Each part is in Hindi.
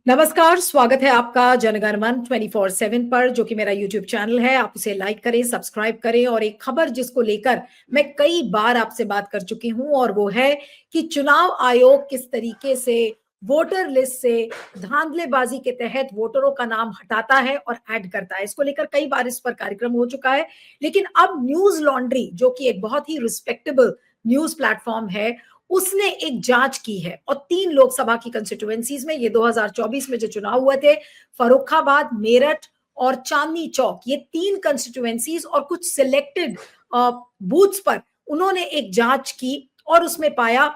नमस्कार, स्वागत है आपका जनगण मन 24/7 पर, जो कि मेरा यूट्यूब चैनल है। आप उसे लाइक करें, सब्सक्राइब करें। और एक खबर जिसको लेकर मैं कई बार आपसे बात कर चुकी हूं, और वो है कि चुनाव आयोग किस तरीके से वोटर लिस्ट से धांधलेबाजी के तहत वोटरों का नाम हटाता है और ऐड करता है। इसको लेकर कई बार इस पर कार्यक्रम हो चुका है, लेकिन अब न्यूज लॉन्ड्री, जो कि एक बहुत ही रिस्पेक्टेबल न्यूज प्लेटफॉर्म है, उसने एक जांच की है। और 3 लोकसभा की कंस्टिट्यूएंसीज में, ये 2024 में जो चुनाव हुए थे, फर्रुखाबाद, मेरठ और चांदनी चौक, ये 3 कंस्टिट्यूएंसीज और कुछ सिलेक्टेड बूथ्स पर उन्होंने एक जांच की। और उसमें पाया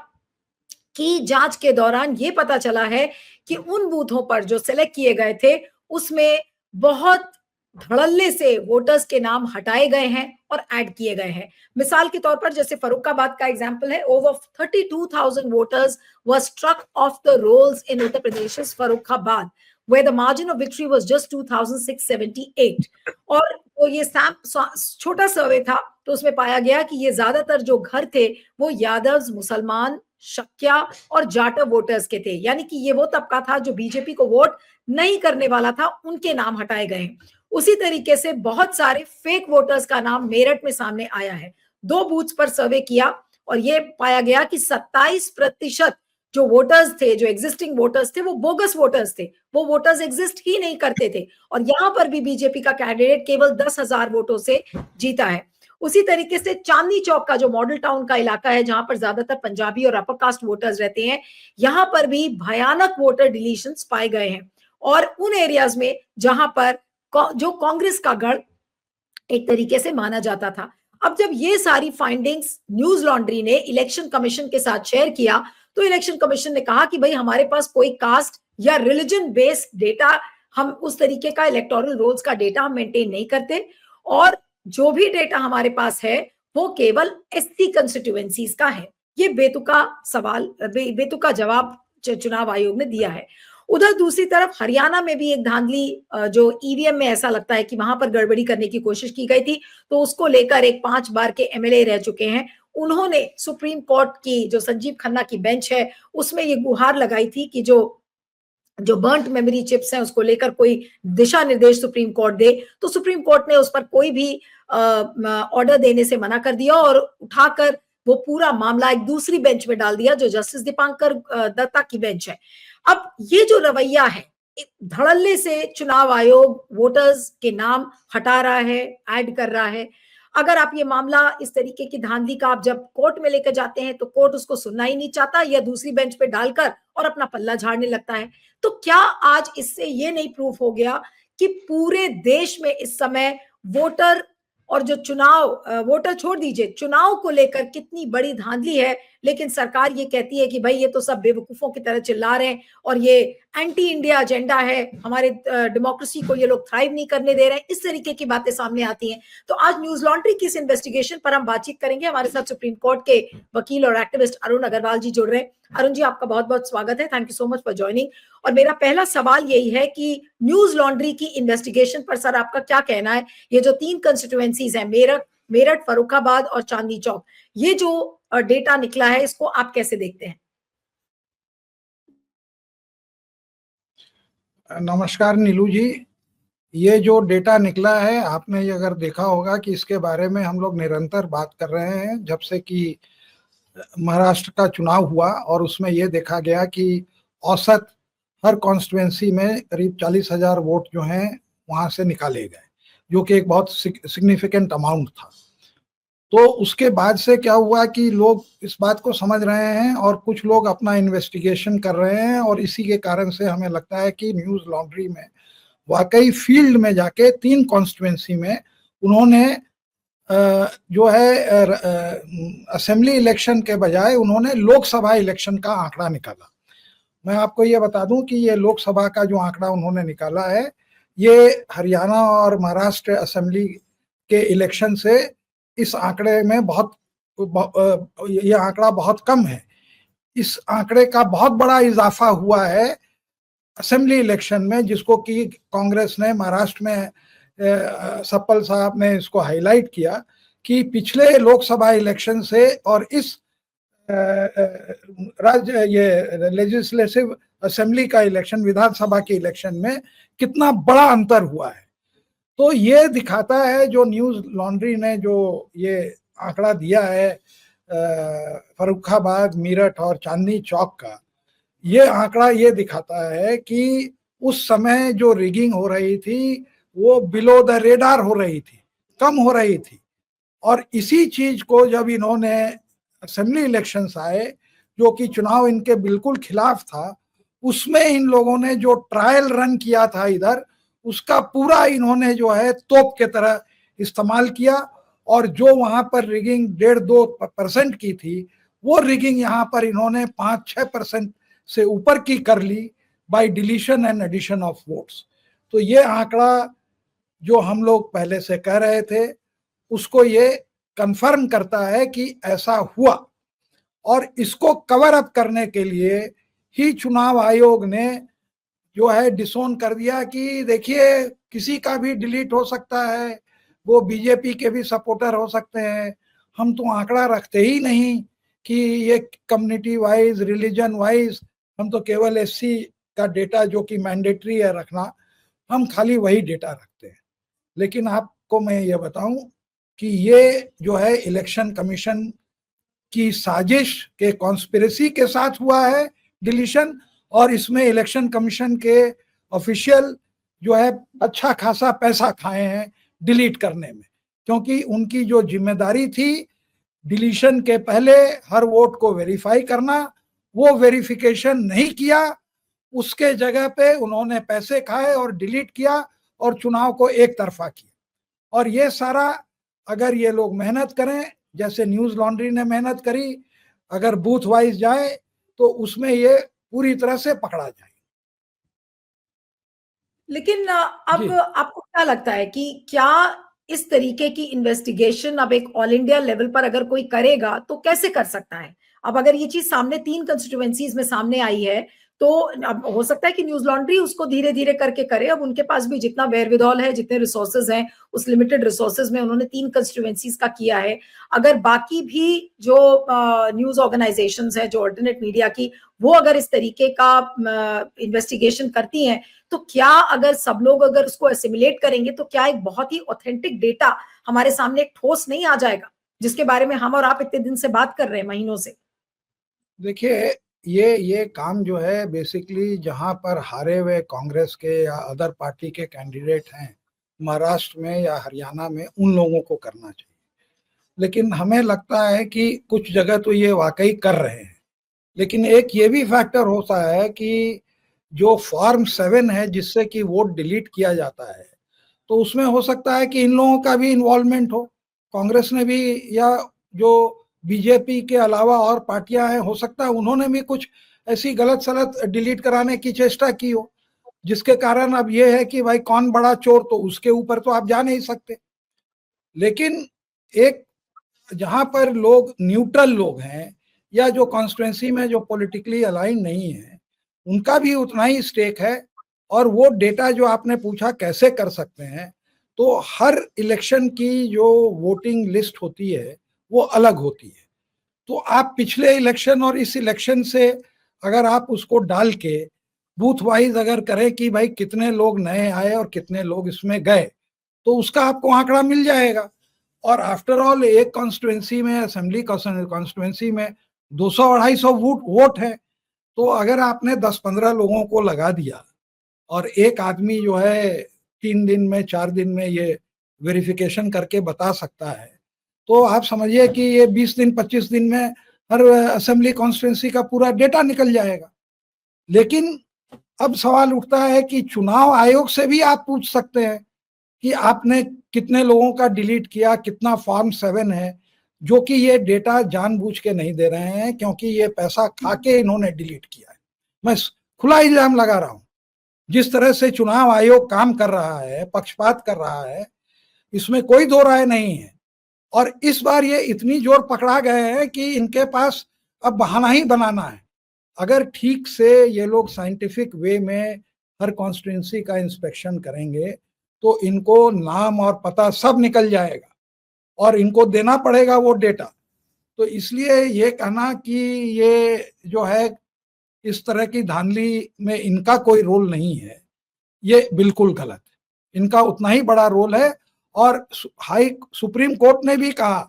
कि जांच के दौरान ये पता चला है कि उन बूथों पर जो सिलेक्ट किए गए थे, उसमें बहुत धड़ल्ले से वोटर्स के नाम हटाए गए हैं और ऐड किए गए हैं। मिसाल के तौर पर जैसे फर्रुखाबाद का एग्जांपल है, over 32,000 voters were struck off the rolls in Uttar Pradesh Farrukhabad, where the margin of victory was just 2,678। और तो ये छोटा सर्वे था, तो उसमें पाया गया कि ये ज्यादातर जो घर थे वो यादव, मुसलमान, शक्या और जाटव वोटर्स के थे। यानी कि ये वो तबका था जो बीजेपी को वोट नहीं करने वाला था, उनके नाम हटाए गए। उसी तरीके से बहुत सारे फेक वोटर्स का नाम मेरठ में सामने आया है। 2 बूथ्स पर सर्वे किया और ये पाया गया कि 27% जो वोटर्स थे, जो एग्जिस्टिंग वोटर्स थे, वो बोगस वोटर्स थे। वो वोटर्स एग्जिस्ट ही नहीं करते थे। और यहां पर भी बीजेपी का कैंडिडेट केवल 10,000 वोटों से जीता है। उसी तरीके से चांदनी चौक का जो मॉडल टाउन का इलाका है, जहां पर ज्यादातर पंजाबी और अपर कास्ट वोटर्स रहते हैं, यहां पर भी भयानक वोटर डिलीशंस पाए गए हैं। और उन एरियाज में जहां पर जो कांग्रेस का गढ़ एक तरीके से माना जाता था। अब जब ये सारी फाइंडिंग्स न्यूज लॉन्ड्री ने इलेक्शन कमीशन के साथ शेयर किया, तो इलेक्शन कमीशन ने कहा कि भाई हमारे पास कोई कास्ट या रिलीजन बेस्ड डेटा, हम उस तरीके का इलेक्टोरल रोल्स का डेटा हम मेंटेन नहीं करते। और जो भी डेटा हमारे पास है वो केवल एससी कंस्टिट्यूएंसीज का है। ये बेतुका सवाल, बेतुका जवाब चुनाव आयोग ने दिया है। उधर दूसरी तरफ हरियाणा में भी एक धांधली, जो ईवीएम में ऐसा लगता है कि वहां पर गड़बड़ी करने की कोशिश की गई थी, तो उसको लेकर एक 5 बार के एमएलए रह चुके हैं, उन्होंने सुप्रीम कोर्ट की जो संजीव खन्ना की बेंच है उसमें ये गुहार लगाई थी कि जो बर्न्ट मेमोरी चिप्स हैं उसको लेकर कोई दिशा निर्देश सुप्रीम कोर्ट दे। तो सुप्रीम कोर्ट ने उस पर कोई भी ऑर्डर देने से मना कर दिया और उठाकर वो पूरा मामला एक दूसरी बेंच में डाल दिया, जो जस्टिस दीपांकर दत्ता की बेंच है। अब ये जो रवैया है, धड़ल्ले से चुनाव आयोग वोटर्स के नाम हटा रहा है, ऐड कर रहा है। अगर आप ये मामला, इस तरीके की धांधली का आप जब कोर्ट में लेकर जाते हैं, तो कोर्ट उसको सुनना ही नहीं चाहता या दूसरी बेंच पे डालकर और अपना पल्ला झाड़ने लगता है। तो क्या आज इससे ये नहीं प्रूफ हो गया कि पूरे देश में इस समय वोटर और जो चुनाव, वोटर छोड़ दीजिए, चुनाव को लेकर कितनी बड़ी धांधली है, लेकिन सरकार ये कहती है कि भाई ये तो सब बेवकूफों की तरह चिल्ला रहे हैं और ये एंटी इंडिया एजेंडा है, हमारे डेमोक्रेसी को ये लोग थ्राइव नहीं करने दे रहे हैं। इस तरीके की बातें सामने आती हैं। तो आज न्यूज लॉन्ड्री की इस इन्वेस्टिगेशन पर हम बातचीत करेंगे। हमारे साथ सुप्रीम कोर्ट के वकील और एक्टिविस्ट अरुण अग्रवाल जी जुड़ रहे हैं। अरुण जी, आपका बहुत बहुत स्वागत है। Thank you so much for joining. और मेरा पहला सवाल यही है कि न्यूज लॉन्ड्री की इन्वेस्टिगेशन पर सर आपका क्या कहना है? ये जो 3 कंस्टिट्यूएंसीज हैं, मेरठ, फर्रुखाबाद और चांदनी चौक, ये जो डेटा निकला है, इसको आप कैसे देखते हैं? नमस्कार नीलू जी। ये जो डेटा निकला है, आपने ये अगर देखा होगा कि इसके बारे में हम लोग निरंतर बात कर रहे हैं जब से कि महाराष्ट्र का चुनाव हुआ, और उसमें ये देखा गया कि औसत हर कॉन्स्टिट्यूएंसी में करीब 40,000 वोट जो हैं वहां से निकाले गए, जो कि एक बहुत सिग्निफिकेंट अमाउंट था। तो उसके बाद से क्या हुआ कि लोग इस बात को समझ रहे हैं और कुछ लोग अपना इन्वेस्टिगेशन कर रहे हैं, और इसी के कारण से हमें लगता है कि न्यूज लॉन्ड्री में वाकई फील्ड में जाके 3 कॉन्स्टिट्यूएंसी में उन्होंने जो है असेंबली इलेक्शन के बजाय उन्होंने लोकसभा इलेक्शन का आंकड़ा निकाला। मैं आपको ये बता दूं कि ये लोकसभा का जो आंकड़ा उन्होंने निकाला है, ये हरियाणा और महाराष्ट्र असेंबली के इलेक्शन से इस आंकड़े में ये आंकड़ा बहुत कम है। इस आंकड़े का बहुत बड़ा इजाफा हुआ है असेंबली इलेक्शन में, जिसको कि कांग्रेस ने महाराष्ट्र में, सप्पल साहब ने इसको हाईलाइट किया कि पिछले लोकसभा इलेक्शन से और इस राज्य ये लेजिस्लेटिव असेंबली का इलेक्शन, विधानसभा के इलेक्शन में कितना बड़ा अंतर हुआ है। तो ये दिखाता है, जो न्यूज लॉन्ड्री ने जो ये आंकड़ा दिया है फर्रुखाबाद, मेरठ और चांदनी चौक का, ये आंकड़ा ये दिखाता है कि उस समय जो रिगिंग हो रही थी वो बिलो द रेडार हो रही थी, कम हो रही थी। और इसी चीज को जब इन्होंने असेंबली इलेक्शंस आए, जो कि चुनाव इनके बिल्कुल खिलाफ था, उसमें इन लोगों ने जो ट्रायल रन किया था इधर, उसका पूरा इन्होंने जो है तोप के तरह इस्तेमाल किया। और जो वहां पर रिगिंग 1.5-2% की थी, वो रिगिंग यहाँ पर इन्होंने 5-6% से ऊपर की कर ली by deletion and addition of votes. तो ये आंकड़ा जो हम लोग पहले से कह रहे थे उसको ये कंफर्म करता है कि ऐसा हुआ। और इसको कवर अप करने के लिए ही चुनाव आयोग ने जो है डिसोन कर दिया कि देखिए किसी का भी डिलीट हो सकता है, वो बीजेपी के भी सपोर्टर हो सकते हैं, हम तो आंकड़ा रखते ही नहीं कि ये कम्युनिटी वाइज, रिलीजन वाइज, हम तो केवल एससी का डेटा जो कि मैंडेटरी है रखना, हम खाली वही डेटा रखते हैं। लेकिन आपको मैं ये बताऊं कि ये जो है इलेक्शन कमीशन की साजिश के कॉन्स्पिरेसी के साथ हुआ है डिलीशन, और इसमें इलेक्शन कमीशन के ऑफिशियल जो है अच्छा खासा पैसा खाए हैं डिलीट करने में, क्योंकि उनकी जो जिम्मेदारी थी डिलीशन के पहले हर वोट को वेरीफाई करना, वो वेरिफिकेशन नहीं किया, उसके जगह पे उन्होंने पैसे खाए और डिलीट किया और चुनाव को एक तरफा किया। और ये सारा अगर ये लोग मेहनत करें जैसे न्यूज लॉन्ड्री ने मेहनत करी, अगर बूथ वाइज जाए तो उसमें ये पूरी तरह से पकड़ा जाए। लेकिन अब आपको क्या लगता है कि क्या इस तरीके की इन्वेस्टिगेशन अब एक ऑल इंडिया लेवल पर अगर कोई करेगा तो कैसे कर सकता है? अब अगर ये चीज सामने 3 कंस्टिट्यूएंसीज में सामने आई है, तो अब हो सकता है कि न्यूज लॉन्ड्री उसको धीरे धीरे करके करे। अब उनके पास भी जितना वेरविदौल है, जितने रिसोर्सेज हैं, उस लिमिटेड रिसोर्सेज में उन्होंने 3 कंस्टिट्यूएंसीज का किया है। अगर बाकी भी जो न्यूज ऑर्गेनाइजेशंस है, जो ऑल्टरनेट मीडिया की, वो अगर इस तरीके का इन्वेस्टिगेशन करती हैं, तो क्या अगर सब लोग अगर उसको एसिमिलेट करेंगे तो क्या एक बहुत ही ऑथेंटिक डेटा हमारे सामने एक ठोस नहीं आ जाएगा, जिसके बारे में हम और आप इतने दिन से बात कर रहे हैं, महीनों से? देखिए, ये काम जो है बेसिकली जहां पर हारे हुए कांग्रेस के या अदर पार्टी के कैंडिडेट हैं महाराष्ट्र में या हरियाणा में, उन लोगों को करना चाहिए। लेकिन हमें लगता है कि कुछ जगह तो ये वाकई कर रहे हैं। लेकिन एक ये भी फैक्टर होता है कि जो फॉर्म 7 है जिससे कि वोट डिलीट किया जाता है, तो उसमें हो सकता है कि इन लोगों का भी इन्वॉल्वमेंट हो, कांग्रेस ने भी, या जो बीजेपी के अलावा और पार्टियां हैं हो सकता है उन्होंने भी कुछ ऐसी गलत सलत डिलीट कराने की चेष्टा की हो, जिसके कारण अब ये है कि भाई कौन बड़ा चोर, तो उसके ऊपर तो आप जा नहीं सकते। लेकिन एक जहां पर लोग न्यूट्रल लोग हैं या जो कॉन्स्टिट्यूएंसी में जो पॉलिटिकली अलाइन नहीं है, उनका भी उतना ही स्टेक है। और वो डेटा जो आपने पूछा कैसे कर सकते हैं, तो हर इलेक्शन की जो वोटिंग लिस्ट होती है वो अलग होती है। तो आप पिछले इलेक्शन और इस इलेक्शन से अगर आप उसको डाल के बूथ वाइज अगर करें कि भाई कितने लोग नए आए और कितने लोग इसमें गए, तो उसका आपको आंकड़ा मिल जाएगा। और आफ्टर ऑल एक कॉन्स्टिट्यूएंसी में, असेंबली कॉन्स्टिट्यूएंसी में 200-250 वोट है। तो अगर आपने 10-15 लोगों को लगा दिया और एक आदमी जो है 3 दिन में, 4 दिन में ये वेरिफिकेशन करके बता सकता है, तो आप समझिए कि ये 20 दिन, 25 दिन में हर असेंबली कॉन्स्टिट्यूएंसी का पूरा डेटा निकल जाएगा। लेकिन अब सवाल उठता है कि चुनाव आयोग से भी आप पूछ सकते हैं कि आपने कितने लोगों का डिलीट किया, कितना फॉर्म 7 है, जो कि ये डेटा जानबूझ के नहीं दे रहे हैं, क्योंकि ये पैसा खा के इन्होंने डिलीट किया है। मैं खुला इल्जाम लगा रहा हूं। जिस तरह से चुनाव आयोग काम कर रहा है, पक्षपात कर रहा है, इसमें कोई दो राय नहीं है। और इस बार ये इतनी जोर पकड़ा गए हैं कि इनके पास अब बहाना ही बनाना है। अगर ठीक से ये लोग साइंटिफिक वे में हर कॉन्स्टिट्यूंसी का इंस्पेक्शन करेंगे तो इनको नाम और पता सब निकल जाएगा और इनको देना पड़ेगा वो डेटा। तो इसलिए ये कहना कि ये जो है इस तरह की धांधली में इनका कोई रोल नहीं है, ये बिल्कुल गलत है। इनका उतना ही बड़ा रोल है। और सुप्रीम कोर्ट ने भी कहा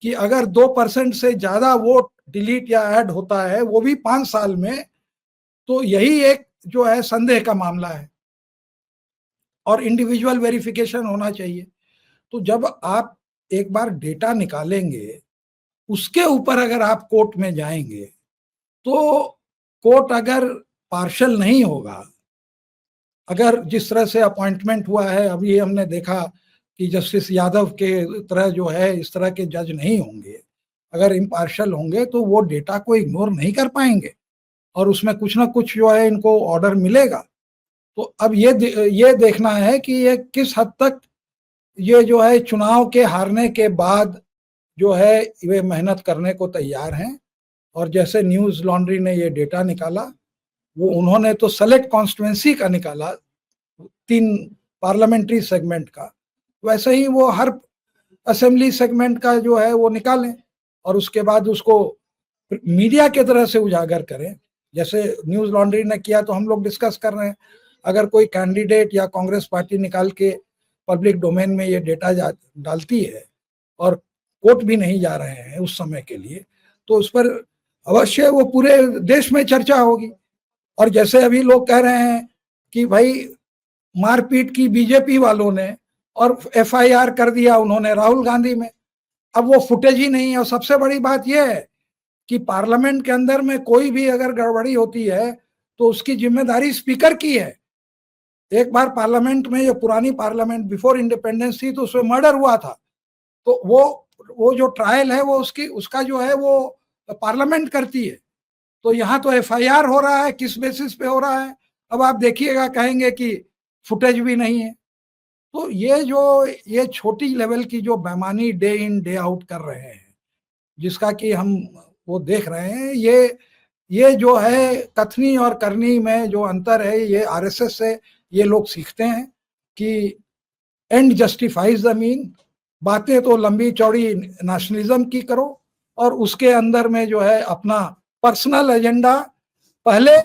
कि अगर 2% से ज्यादा वोट डिलीट या ऐड होता है, वो भी 5 साल में, तो यही एक जो है संदेह का मामला है और इंडिविजुअल वेरिफिकेशन होना चाहिए। तो जब आप एक बार डेटा निकालेंगे, उसके ऊपर अगर आप कोर्ट में जाएंगे, तो कोर्ट अगर पार्शल नहीं होगा, अगर जिस तरह से अपॉइंटमेंट हुआ है, अभी हमने देखा कि जस्टिस यादव के तरह जो है इस तरह के जज नहीं होंगे, अगर इम्पार्शल होंगे तो वो डेटा को इग्नोर नहीं कर पाएंगे और उसमें कुछ ना कुछ जो है इनको ऑर्डर मिलेगा। तो अब ये देखना है कि ये किस हद तक ये जो है चुनाव के हारने के बाद जो है वे मेहनत करने को तैयार हैं। और जैसे न्यूज लॉन्ड्री ने ये डेटा निकाला, वो उन्होंने तो सेलेक्ट कॉन्स्टिट्यूएंसी का निकाला, 3 पार्लियामेंट्री सेगमेंट का, वैसे ही वो हर असेंबली सेगमेंट का जो है वो निकालें और उसके बाद उसको मीडिया के तरह से उजागर करें, जैसे न्यूज लॉन्ड्री ने किया। तो हम लोग डिस्कस कर रहे हैं, अगर कोई कैंडिडेट या कांग्रेस पार्टी निकाल के पब्लिक डोमेन में ये डेटा डालती है और कोर्ट भी नहीं जा रहे हैं उस समय के लिए, तो उस पर अवश्य वो पूरे देश में चर्चा होगी। और जैसे अभी लोग कह रहे हैं कि भाई मारपीट की बीजेपी वालों ने और एफआईआर कर दिया उन्होंने राहुल गांधी में, अब वो फुटेज ही नहीं है। और सबसे बड़ी बात यह है कि पार्लियामेंट के अंदर में कोई भी अगर गड़बड़ी होती है तो उसकी जिम्मेदारी स्पीकर की है। एक बार पार्लियामेंट में, ये पुरानी पार्लियामेंट बिफोर इंडिपेंडेंस थी, तो उसमें मर्डर हुआ था, तो वो जो ट्रायल है वो उसका जो है वो पार्लियामेंट करती है। तो यहाँ तो एफआईआर हो रहा है, किस बेसिस पे हो रहा है? अब आप देखिएगा, कहेंगे कि फुटेज भी नहीं है। तो ये छोटी लेवल की जो बेईमानी डे इन डे आउट कर रहे हैं, जिसका कि हम वो देख रहे हैं, ये जो है कथनी और करनी में जो अंतर है, ये आरएसएस से ये लोग सीखते हैं कि एंड जस्टिफाइज द मीन। बातें तो लंबी चौड़ी नेशनलिज्म की करो और उसके अंदर में जो है अपना पर्सनल एजेंडा पहले,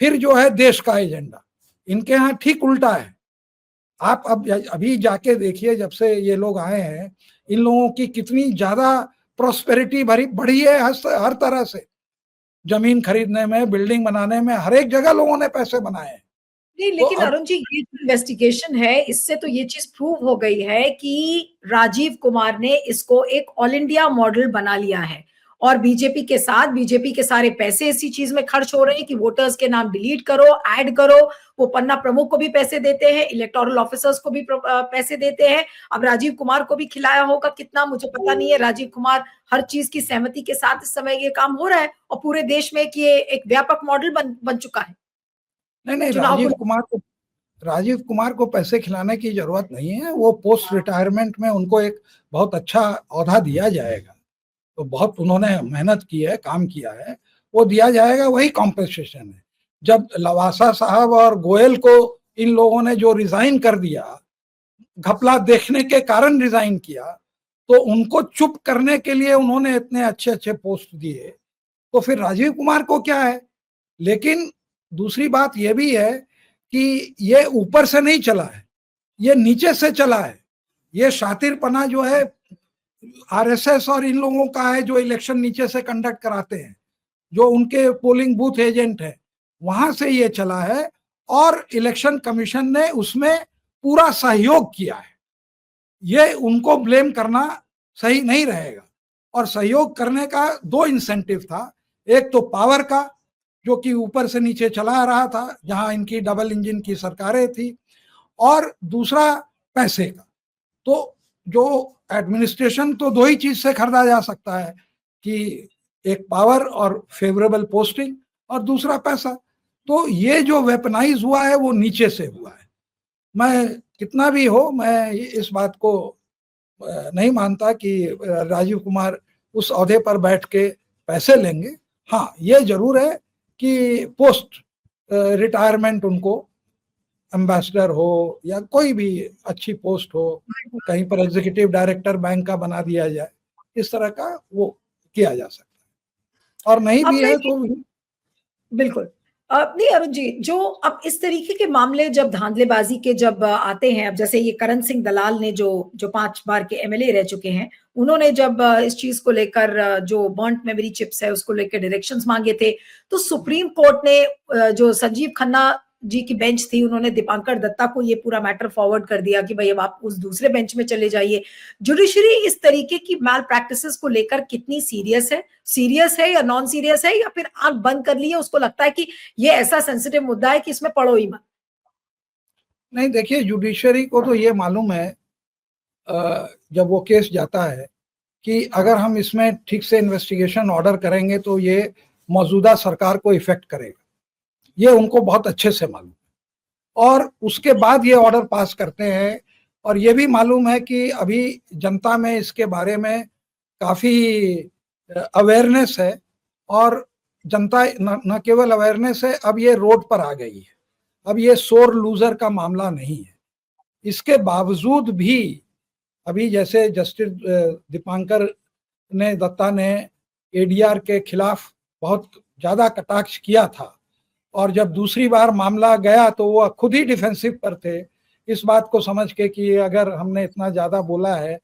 फिर जो है देश का एजेंडा। इनके यहाँ ठीक उल्टा है। आप अब अभी जाके देखिए, जब से ये लोग आए हैं, इन लोगों की कितनी ज्यादा प्रॉस्पेरिटी बढ़ी है हर तरह से। जमीन खरीदने में, बिल्डिंग बनाने में, हर एक जगह लोगों ने पैसे बनाए हैं। नहीं, लेकिन अरुण जी, ये इन्वेस्टिगेशन है, इससे तो ये चीज प्रूव हो गई है कि राजीव कुमार ने इसको एक ऑल इंडिया मॉडल बना लिया है और बीजेपी के साथ, बीजेपी के सारे पैसे इसी चीज में खर्च हो रहे हैं कि वोटर्स के नाम डिलीट करो, ऐड करो। वो पन्ना प्रमुख को भी पैसे देते हैं, इलेक्टोरल ऑफिसर्स को भी पैसे देते हैं। अब राजीव कुमार को भी खिलाया होगा कितना, मुझे पता नहीं है। राजीव कुमार हर चीज की सहमति के साथ इस समय ये काम हो रहा है और पूरे देश में कि ये एक व्यापक मॉडल बन चुका है। नहीं, राजीव कुमार को पैसे खिलाने की जरूरत नहीं है। वो पोस्ट रिटायरमेंट में उनको एक बहुत अच्छा औहदा दिया जाएगा। तो बहुत उन्होंने मेहनत की है, काम किया है, वो दिया जाएगा, वही कॉम्पेंसेशन है। जब लवासा साहब और गोयल को इन लोगों ने जो रिजाइन कर दिया, घपला देखने के कारण रिजाइन किया, तो उनको चुप करने के लिए उन्होंने इतने अच्छे अच्छे पोस्ट दिए, तो फिर राजीव कुमार को क्या है? लेकिन दूसरी बात यह भी है कि ये ऊपर से नहीं चला है, ये नीचे से चला है। ये शातिरपना जो है आरएसएस और इन लोगों का है, जो इलेक्शन नीचे से कंडक्ट कराते हैं, जो उनके पोलिंग बूथ एजेंट है, वहां से ये चला है। और इलेक्शन कमीशन ने उसमें पूरा सहयोग किया है। ये उनको ब्लेम करना सही नहीं रहेगा। और सहयोग करने का 2 इंसेंटिव था, एक तो पावर का, जो कि ऊपर से नीचे चला रहा था, जहां इनकी डबल इंजन की सरकारें थी, और दूसरा पैसे का। तो जो एडमिनिस्ट्रेशन तो 2 ही चीज से खरीदा जा सकता है, कि एक पावर और फेवरेबल पोस्टिंग, और दूसरा पैसा। तो ये जो वेपनाइज हुआ है वो नीचे से हुआ है। मैं कितना भी हो, मैं इस बात को नहीं मानता कि राजीव कुमार उस ओहदे पर बैठ के पैसे लेंगे। हाँ, ये जरूर है कि पोस्ट रिटायरमेंट उनको एम्बेसडर हो या कोई भी अच्छी पोस्ट हो, कहीं पर एग्जीक्यूटिव डायरेक्टर बैंक का बना दिया जाए, इस तरह का वो किया जा सकता है, और नहीं भी आपने है तो बिल्कुल। नहीं अरुण जी, जो अब इस तरीके के मामले जब धांधलेबाजी के जब आते हैं, अब जैसे ये करण सिंह दलाल ने जो 5 बार के एमएलए रह चुके हैं, उन्होंने जब इस चीज को लेकर जो बर्न्ट मेमोरी चिप्स है उसको लेकर डायरेक्शंस मांगे थे, तो सुप्रीम कोर्ट ने जो संजीव खन्ना जी की बेंच थी, उन्होंने दीपांकर दत्ता को ये पूरा मैटर फॉरवर्ड कर दिया कि भाई अब आप उस दूसरे बेंच में चले जाइए। जुडिशरी इस तरीके की मैल प्रैक्टिसेस को लेकर कितनी सीरियस है या नॉन सीरियस है, या फिर आंख बंद कर ली है, उसको लगता है कि ये ऐसा सेंसिटिव मुद्दा है कि इसमें पढ़ो ही मत? नहीं, देखिए जुडिशरी को तो ये मालूम है जब वो केस जाता है कि अगर हम इसमें ठीक से इन्वेस्टिगेशन ऑर्डर करेंगे तो ये मौजूदा सरकार को इफेक्ट करेगा, ये उनको बहुत अच्छे से मालूम है, और उसके बाद ये ऑर्डर पास करते हैं। और ये भी मालूम है कि अभी जनता में इसके बारे में काफ़ी अवेयरनेस है, और जनता न केवल अवेयरनेस है, अब ये रोड पर आ गई है, अब ये सोर लूजर का मामला नहीं है। इसके बावजूद भी अभी जैसे जस्टिस दीपांकर दत्ता ने एडीआर के खिलाफ बहुत ज़्यादा कटाक्ष किया था, और जब दूसरी बार मामला गया तो वो खुद ही डिफेंसिव पर थे, इस बात को समझ के कि अगर हमने इतना ज़्यादा बोला है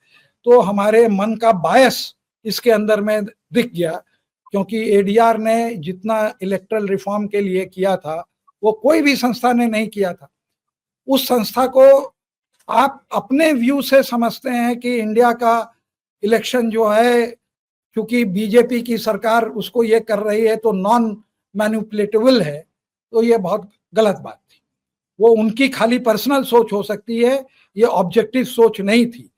तो हमारे मन का बायस इसके अंदर में दिख गया, क्योंकि एडीआर ने जितना इलेक्ट्रल रिफॉर्म के लिए किया था वो कोई भी संस्था ने नहीं किया था। उस संस्था को आप अपने व्यू से समझते हैं कि इंडिया का इलेक्शन जो है, क्योंकि बीजेपी की सरकार उसको ये कर रही है तो नॉन मैनिपुलेटेबल है, तो ये बहुत गलत बात थी। वो उनकी खाली पर्सनल सोच हो सकती है, ये ऑब्जेक्टिव सोच नहीं थी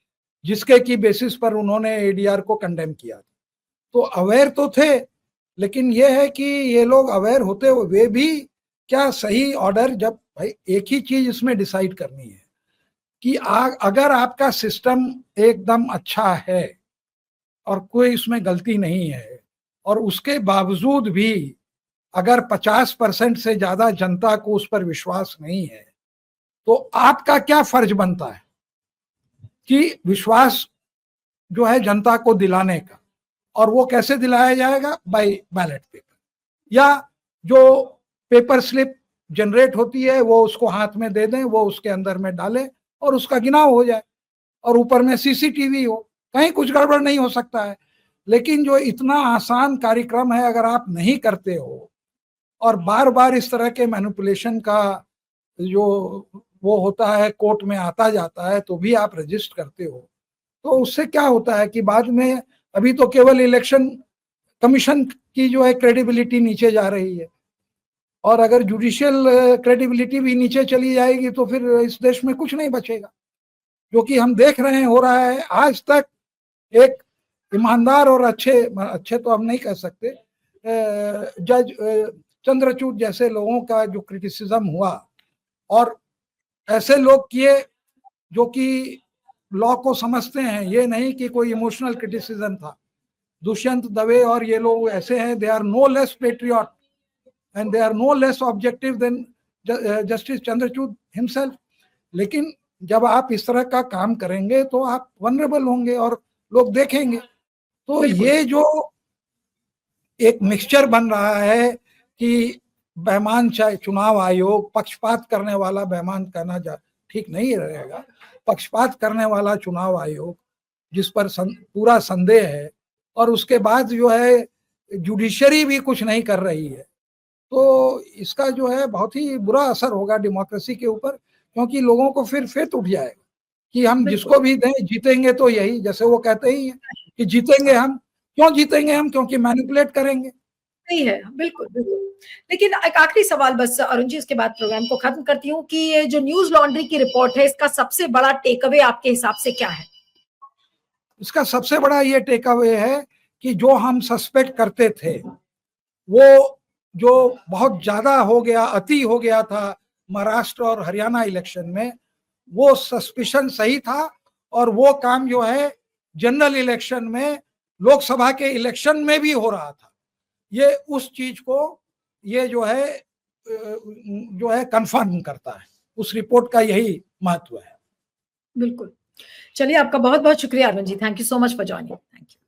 जिसके की बेसिस पर उन्होंने एडीआर को कंडेम किया था। तो अवेयर तो थे, लेकिन ये है कि ये लोग अवेयर होते हुए भी क्या सही ऑर्डर, जब भाई एक ही चीज इसमें डिसाइड करनी है कि अगर आपका सिस्टम एकदम अच्छा है और कोई इसमें गलती नहीं है, और उसके बावजूद भी अगर 50% से ज्यादा जनता को उस पर विश्वास नहीं है, तो आपका क्या फर्ज बनता है कि विश्वास जो है जनता को दिलाने का। और वो कैसे दिलाया जाएगा? बाय बैलेट पेपर, या जो पेपर स्लिप जनरेट होती है वो उसको हाथ में दे दें, वो उसके अंदर में डालें और उसका गिनाव हो जाए, और ऊपर में सीसीटीवी हो, कहीं कुछ गड़बड़ नहीं हो सकता है। लेकिन जो इतना आसान कार्यक्रम है, अगर आप नहीं करते हो और बार बार इस तरह के मैनिपुलेशन का जो वो होता है, कोर्ट में आता जाता है तो भी आप रजिस्ट करते हो, तो उससे क्या होता है कि बाद में अभी तो केवल इलेक्शन कमीशन की जो है क्रेडिबिलिटी नीचे जा रही है, और अगर जुडिशियल क्रेडिबिलिटी भी नीचे चली जाएगी तो फिर इस देश में कुछ नहीं बचेगा। जो कि हम देख रहे हैं हो रहा है। आज तक एक ईमानदार और अच्छे तो हम नहीं कह सकते, जज चंद्रचूड़ जैसे लोगों का जो क्रिटिसिज्म हुआ, और ऐसे लोग किए जो कि लॉ को समझते हैं, ये नहीं कि कोई इमोशनल क्रिटिसिज्म था। दुष्यंत दवे और ये लोग ऐसे हैं, they are no less patriot and they are no less objective than justice Chandrachud himself. लेकिन जब आप इस तरह का काम करेंगे तो आप वनरेबल होंगे और लोग देखेंगे। तो ये जो एक मिक्सचर बन रहा है कि बेईमान चुनाव आयोग, पक्षपात करने वाला, बेईमान कहना ठीक नहीं रहेगा, पक्षपात करने वाला चुनाव आयोग जिस पर पूरा संदेह है, और उसके बाद जो है जुडिशरी भी कुछ नहीं कर रही है, तो इसका जो है बहुत ही बुरा असर होगा डेमोक्रेसी के ऊपर, क्योंकि लोगों को फिर फेथ उठ जाएगा कि हम जिसको भी दें जीतेंगे। तो यही, जैसे वो कहते ही हैं कि जीतेंगे हम, क्यों जीतेंगे हम? क्योंकि मैनिपुलेट करेंगे। सही है, बिल्कुल बिल्कुल। लेकिन एक आखिरी सवाल बस अरुण जी, इसके बाद प्रोग्राम को खत्म करती हूँ, कि ये जो न्यूज लॉन्ड्री की रिपोर्ट है, इसका सबसे बड़ा टेक अवे आपके हिसाब से क्या है? इसका सबसे बड़ा ये टेक अवे है कि जो हम सस्पेक्ट करते थे वो जो बहुत ज्यादा हो गया, अति हो गया था महाराष्ट्र और हरियाणा इलेक्शन में, वो सस्पिशन सही था, और वो काम जो है जनरल इलेक्शन में, लोकसभा के इलेक्शन में भी हो रहा था। ये उस चीज को ये जो है कंफर्म करता है। उस रिपोर्ट का यही महत्व है। बिल्कुल। चलिए, आपका बहुत बहुत शुक्रिया Arun ji. Thank you so much for joining. Thank you.